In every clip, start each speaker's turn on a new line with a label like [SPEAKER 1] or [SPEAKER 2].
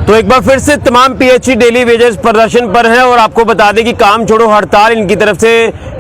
[SPEAKER 1] तो एक बार फिर से तमाम पीएचई डेली वेजेस प्रदर्शन पर हैं और आपको बता दें कि काम छोड़ो हड़ताल इनकी तरफ से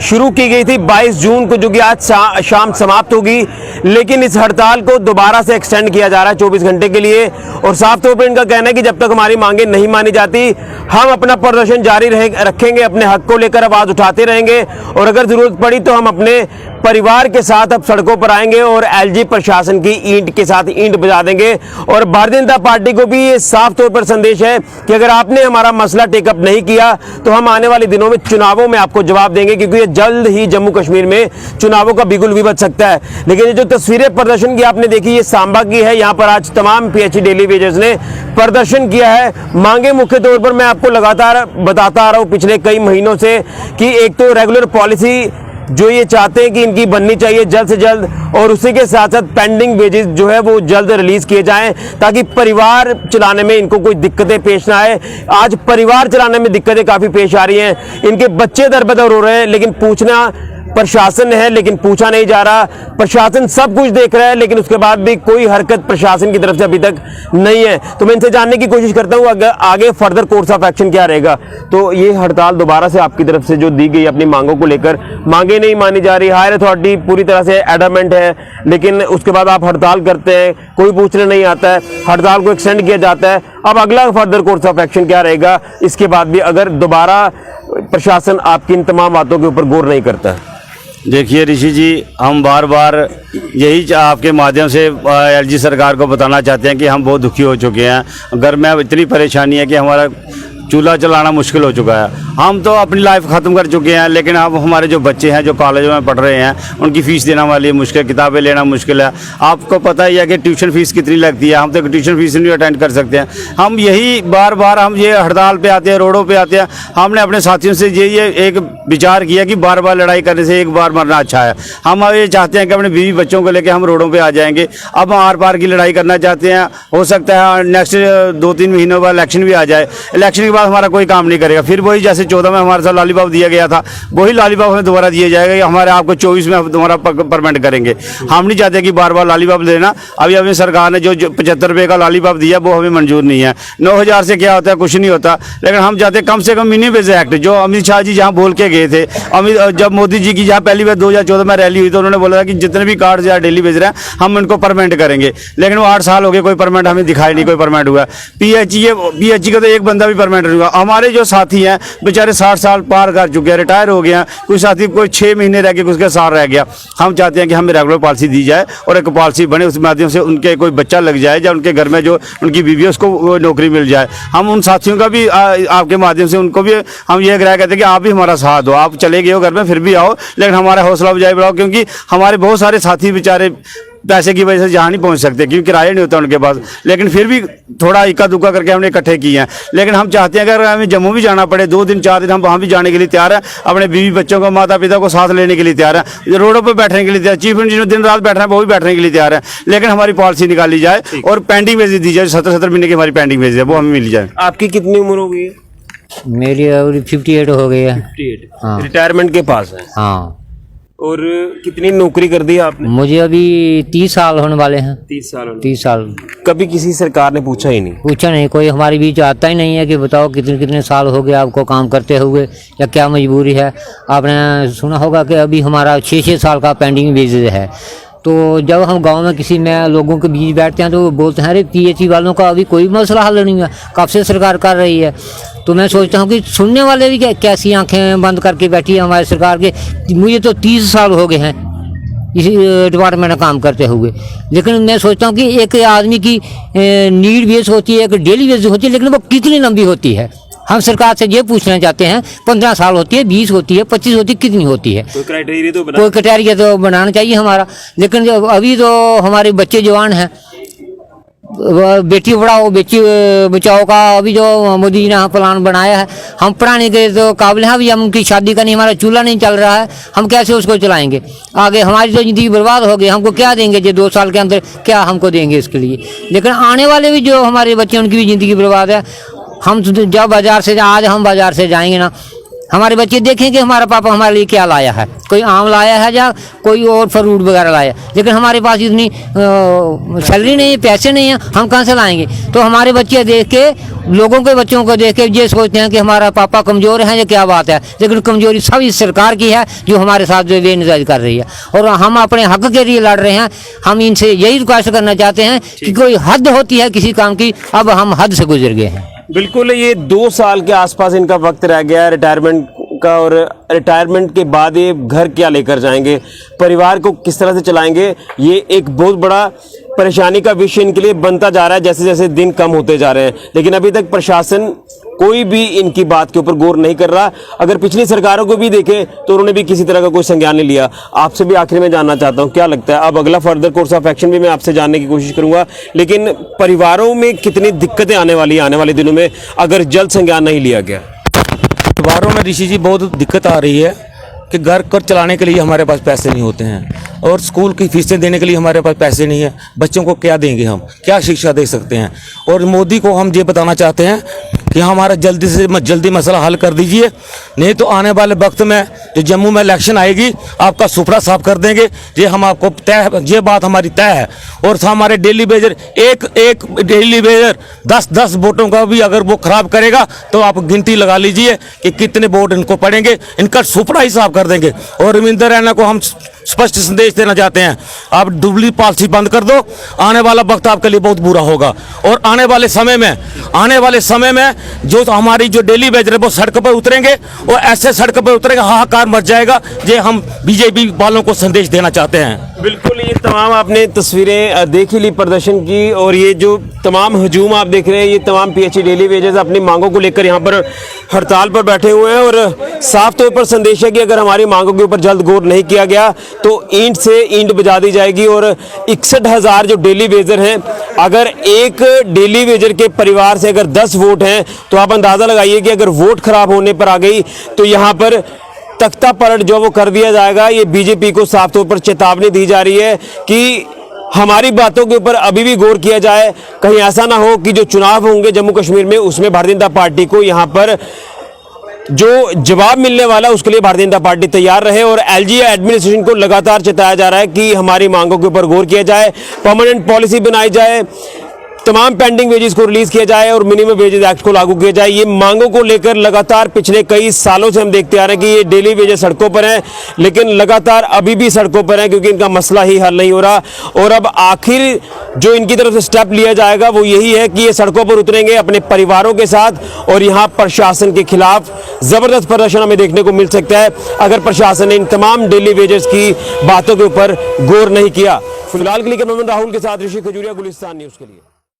[SPEAKER 1] शुरू की गई थी 22 जून को, जो कि आज शाम समाप्त होगी। लेकिन इस हड़ताल को दोबारा से एक्सटेंड किया जा रहा है 24 घंटे के लिए और साफ तौर पर इनका कहना है कि जब तक हमारी मांगे नहीं मानी जाती हम अपना प्रदर्शन जारी रखेंगे, अपने हक को लेकर आवाज उठाते रहेंगे और अगर जरूरत पड़ी तो हम अपने परिवार के साथ अब सड़कों पर आएंगे और एलजी प्रशासन की ईंट के साथ ईंट बजा देंगे। और भारतीय जनता पार्टी को भी ये साफ तौर पर संदेश है कि अगर आपने हमारा मसला टेकअप नहीं किया तो हम आने वाले दिनों में चुनावों में आपको जवाब देंगे, क्योंकि ये जल्द ही जम्मू कश्मीर में चुनावों का बिगुल भी बच सकता है। लेकिन ये जो तस्वीरें प्रदर्शन की आपने देखी ये सांबा की है। यहाँ पर आज तमाम पीएचई डेली वेजेस ने प्रदर्शन किया है। मांगे मुख्य तौर पर मैं आपको लगातार बताता आ रहा हूँ पिछले कई महीनों से कि एक तो रेगुलर पॉलिसी जो ये चाहते हैं कि इनकी बननी चाहिए जल्द से जल्द, और उसी के साथ साथ पेंडिंग वेजेस जो है वो जल्द रिलीज किए जाएं ताकि परिवार चलाने में इनको कोई दिक्कतें पेश ना आए। आज परिवार चलाने में दिक्कतें काफी पेश आ रही हैं, इनके बच्चे दर-बदर हो रहे हैं, लेकिन पूछना प्रशासन है लेकिन पूछा नहीं जा रहा। प्रशासन सब कुछ देख रहा है लेकिन उसके बाद भी कोई हरकत प्रशासन की तरफ से अभी तक नहीं है। तो मैं इनसे जानने की कोशिश करता हूं आगे फर्दर कोर्स ऑफ एक्शन क्या रहेगा। तो ये हड़ताल दोबारा से आपकी तरफ से जो दी गई अपनी मांगों को लेकर, मांगे नहीं मानी जा रही, हायर अथॉरिटी पूरी तरह से एडमेंट है, लेकिन उसके बाद आप हड़ताल करते हैं, कोई पूछने नहीं आता है, हड़ताल को एक्सटेंड किया जाता है। अब अगला फर्दर कोर्स ऑफ एक्शन क्या रहेगा इसके बाद भी अगर दोबारा प्रशासन आपकी इन तमाम बातों के ऊपर गौर नहीं करता है?
[SPEAKER 2] देखिए ऋषि जी, हम बार बार यही आपके माध्यम से एलजी सरकार को बताना चाहते हैं कि हम बहुत दुखी हो चुके हैं। घर में इतनी परेशानी है कि हमारा चूल्हा चलाना मुश्किल हो चुका है। हम तो अपनी लाइफ ख़त्म कर चुके हैं, लेकिन अब हमारे जो बच्चे हैं जो कॉलेजों में पढ़ रहे हैं उनकी फ़ीस देना वाली मुश्किल, किताबें लेना मुश्किल है। आपको पता ही है कि ट्यूशन फ़ीस कितनी लगती है, हम तो ट्यूशन फ़ीस नहीं अटेंड कर सकते हैं। हम यही बार बार हम ये हड़ताल पे आते हैं, रोडों पे आते हैं। हमने अपने साथियों से ये एक विचार किया कि बार बार लड़ाई करने से एक बार मरना अच्छा है। हम ये चाहते हैं कि अपने बीवी बच्चों को लेकर हम रोडों पर आ जाएंगे। अब हम आर पार की लड़ाई करना चाहते हैं। हो सकता है नेक्स्ट 2-3 महीनों बाद इलेक्शन भी आ जाए, इलेक्शन के बाद हमारा कोई काम नहीं करेगा। फिर वही जैसे 14 में हमारे साथ लॉलीपॉप दिया गया था वही लॉलीपॉप हमें दोबारा दिया जाएगा, हमारे आपको 24 में दोबारा परमानेंट करेंगे। हम नहीं चाहते कि बार बार लॉलीपॉप देना। अभी अभी सरकार ने जो 75 रुपये का लॉलीपॉप दिया वो हमें मंजूर नहीं है। 9000 से क्या होता है, कुछ नहीं होता। लेकिन हम चाहते कम से कम मिनिमम वेज एक्ट जो अमित शाह जी जहाँ बोल के गए थे, जब मोदी जी की जहाँ पहली बार 2014 में रैली हुई तो उन्होंने बोला था कि जितने भी कार्ड या डेली भेज रहे हैं हम उनको परमानेंट करेंगे। लेकिन वो 8 साल हो गए, कोई परमानेंट हमें दिखाई नहीं, कोई परमानेंट हुआ। पीएचई का तो एक बंदा भी परमानेंट नहीं हुआ। हमारे जो साथी हैं बेचारे 60 साल पार कर चुके हैं, रिटायर हो गए हैं। कोई साथी कोई 6 महीने रह गए, उसके साल रह गया। हम चाहते हैं कि हमें रेगुलर पॉलिसी दी जाए और एक पॉलिसी बने, उस माध्यम से उनके कोई बच्चा लग जाए या उनके घर में जो उनकी बीवी है उसको नौकरी मिल जाए। हम उन साथियों का भी आपके माध्यम से उनको भी हम ये आग्रह कहते हैं कि आप भी हमारा साथ दो। आप चले गए हो घर में फिर भी आओ, लेकिन हमारा हौसला अफजाई बढ़ाओ, क्योंकि हमारे बहुत सारे साथी बेचारे पैसे की वजह से जहाँ नहीं पहुँच सकते क्योंकि किराया नहीं होता उनके पास। लेकिन फिर भी थोड़ा इक्का दुक्का करके हमने इकट्ठे किए हैं। लेकिन हम चाहते हैं अगर हमें जम्मू भी जाना पड़े 2 दिन 4 दिन हम वहाँ भी जाने के लिए तैयार हैं। अपने बीवी बच्चों को, माता पिता को साथ लेने के लिए तैयार हैं। रोडों पर बैठने के लिए तैयार, चीफ मिनिस्टर दिन रात बैठ रहे हैं वो भी बैठने के लिए तैयार है। लेकिन हमारी पॉलिसी निकाली जाए और पेंडिंग वेज दी जाए। 17 महीने की हमारी पेंडिंग वेज है वो हमें मिल जाए।
[SPEAKER 1] आपकी कितनी उम्र हो गई है?
[SPEAKER 3] मेरी अभी 58 हो गई है।
[SPEAKER 1] 58।
[SPEAKER 3] हाँ।
[SPEAKER 1] रिटायरमेंट के पास है।
[SPEAKER 3] हाँ।
[SPEAKER 1] और कितनी नौकरी कर दी आपने?
[SPEAKER 3] मुझे अभी 30 साल होने वाले हैं।
[SPEAKER 1] 30 साल।
[SPEAKER 3] 30 साल।
[SPEAKER 1] कभी किसी सरकार ने पूछा ही नहीं?
[SPEAKER 3] पूछा नहीं, कोई हमारे बीच आता ही नहीं है कि बताओ कितने कितने साल हो गए आपको काम करते हुए या क्या मजबूरी है। आपने सुना होगा कि अभी हमारा 6-6 साल का पेंडिंग बेसिस है। तो जब हम गांव में किसी में लोगों के बीच बैठते हैं तो वो बोलते हैं अरे पीएचई वालों का अभी कोई मसला हल नहीं है, कब से सरकार कर रही है। तो मैं सोचता हूँ कि सुनने वाले भी कैसी आंखें बंद करके बैठी है हमारी सरकार के। मुझे तो 30 साल हो गए हैं इसी डिपार्टमेंट में काम करते हुए। लेकिन मैं सोचता हूँ कि एक आदमी की नीड बेस होती है, एक डेली बेस होती है, लेकिन वो कितनी लंबी होती है। हम सरकार से ये पूछना चाहते हैं 15 साल होती है, 20 होती है, 25 होती है, कितनी होती है? कोई क्राइटेरिया तो बनाना चाहिए हमारा। लेकिन जब अभी तो हमारे बच्चे जवान हैं, बेटी पढ़ाओ बेटी बचाओ का अभी जो मोदी जी ने प्लान बनाया है, हम पढ़ाने के तो काबिल हैं। अभी हम उनकी शादी करनी, हमारा चूल्हा नहीं चल रहा है, हम कैसे उसको चलाएंगे? आगे हमारी तो ज़िंदगी बर्बाद हो गई। हमको क्या देंगे जो 2 साल के अंदर, क्या हमको देंगे इसके लिए? लेकिन आने वाले भी जो हमारे बच्चे उनकी भी ज़िंदगी बर्बाद है। हम जब बाज़ार से आज हम बाज़ार से जाएंगे ना हमारे बच्चे देखें कि हमारा पापा हमारे लिए क्या लाया है, कोई आम लाया है या कोई और फ्रूट वगैरह लाया, लेकिन हमारे पास इतनी सैलरी नहीं है, पैसे नहीं है, हम कहाँ से लाएंगे। तो हमारे बच्चे देख के, लोगों के बच्चों को देख के ये सोचते हैं कि हमारा पापा कमज़ोर है, ये क्या बात है, लेकिन कमज़ोरी सब इस सरकार की है जो हमारे साथ जो बेनज़ारी कर रही है। और हम अपने हक के लिए लड़ रहे हैं। हम इनसे यही रिक्वेस्ट करना चाहते हैं कि कोई हद होती है किसी काम की, अब हम हद से गुजर गए हैं।
[SPEAKER 1] बिल्कुल, ये 2 साल के आसपास इनका वक्त रह गया है रिटायरमेंट का, और रिटायरमेंट के बाद ये घर क्या लेकर जाएंगे, परिवार को किस तरह से चलाएंगे, ये एक बहुत बड़ा परेशानी का विषय इनके लिए बनता जा रहा है जैसे जैसे दिन कम होते जा रहे हैं। लेकिन अभी तक प्रशासन कोई भी इनकी बात के ऊपर गौर नहीं कर रहा। अगर पिछली सरकारों को भी देखें तो उन्होंने भी किसी तरह का कोई संज्ञान नहीं लिया। आपसे भी आखिर में जानना चाहता हूं, क्या लगता है अब अगला फर्दर कोर्स ऑफ एक्शन भी मैं आपसे जानने की कोशिश करूंगा, लेकिन परिवारों में कितनी दिक्कतें आने वाले दिनों में अगर जल्द संज्ञान नहीं लिया गया?
[SPEAKER 4] परिवारों में ऋषि जी बहुत दिक्कत आ रही है कि घर कर चलाने के लिए हमारे पास पैसे नहीं होते हैं, और स्कूल की फीसें देने के लिए हमारे पास पैसे नहीं है। बच्चों को क्या देंगे, हम क्या शिक्षा दे सकते हैं। और मोदी को हम ये बताना चाहते हैं कि हमारा जल्दी से जल्दी मसला हल कर दीजिए, नहीं तो आने वाले वक्त में जो जम्मू में इलेक्शन आएगी आपका सुपड़ा साफ कर देंगे। ये हम आपको तय, ये बात हमारी तय है। और हमारे डेली वेजर एक डेली वेजर 10 वोटों का भी अगर वो खराब करेगा तो आप गिनती लगा लीजिए कि कितने वोट इनको पड़ेंगे, इनका सुपड़ा ही साफ कर देंगे। और रविंदर रैना को हम स्पष्ट संदेश देना चाहते हैं, आप दुबली पॉलिसी बंद कर दो, आने वाला वक्त आपके लिए बहुत बुरा होगा। और आने वाले समय में जो हमारी जो डेली वेजर है वो सड़क पर उतरेंगे, और ऐसे सड़क पर उतरेंगे हाहाकार मच जाएगा। ये हम बीजेपी वालों को संदेश देना चाहते हैं।
[SPEAKER 1] बिल्कुल, ये तमाम आपने तस्वीरें देख ही ली प्रदर्शन की, और ये जो तमाम हजूम आप देख रहे हैं, ये तमाम पीएचई डेली वेजेस अपनी मांगों को लेकर यहाँ पर हड़ताल पर बैठे हुए हैं। और साफ तौर पर संदेश है कि अगर हमारी मांगों के ऊपर जल्द गौर नहीं किया गया तो ईंट से ईंट बजा दी जाएगी। और 61,000 जो डेली वेजर हैं, अगर एक डेली वेजर के परिवार से अगर 10 वोट हैं तो आप अंदाज़ा लगाइए कि अगर वोट खराब होने पर आ गई तो यहाँ पर तख्ता पलट जो वो कर दिया जाएगा। ये बीजेपी को साफ तौर पर चेतावनी दी जा रही है कि हमारी बातों के ऊपर अभी भी गौर किया जाए, कहीं ऐसा ना हो कि जो चुनाव होंगे जम्मू कश्मीर में उसमें भारतीय जनता पार्टी को यहाँ पर जो जवाब मिलने वाला उसके लिए भारतीय जनता पार्टी तैयार रहे। और एलजी एडमिनिस्ट्रेशन को लगातार चेताया जा रहा है कि हमारी मांगों के ऊपर गौर किया जाए, परमानेंट पॉलिसी बनाई जाए, तमाम पेंडिंग वेजेस को रिलीज किया जाए और मिनिमम वेजेस एक्ट को लागू किया जाए। ये मांगों को लेकर लगातार पिछले कई सालों से हम देखते आ रहे हैं कि ये डेली वेजेस सड़कों पर हैं, लेकिन लगातार अभी भी सड़कों पर हैं क्योंकि इनका मसला ही हल नहीं हो रहा। और अब आखिर जो इनकी तरफ से स्टेप लिया जाएगा वो यही है कि ये सड़कों पर उतरेंगे अपने परिवारों के साथ, और यहाँ प्रशासन के खिलाफ जबरदस्त प्रदर्शन हमें देखने को मिल सकता है अगर प्रशासन ने इन तमाम डेली वेजेस की बातों के ऊपर गौर नहीं किया। फिलहाल के लिए कैमरामैन राहुल के साथ ऋषि खजूरिया, गुलिस्तान न्यूज़ के लिए।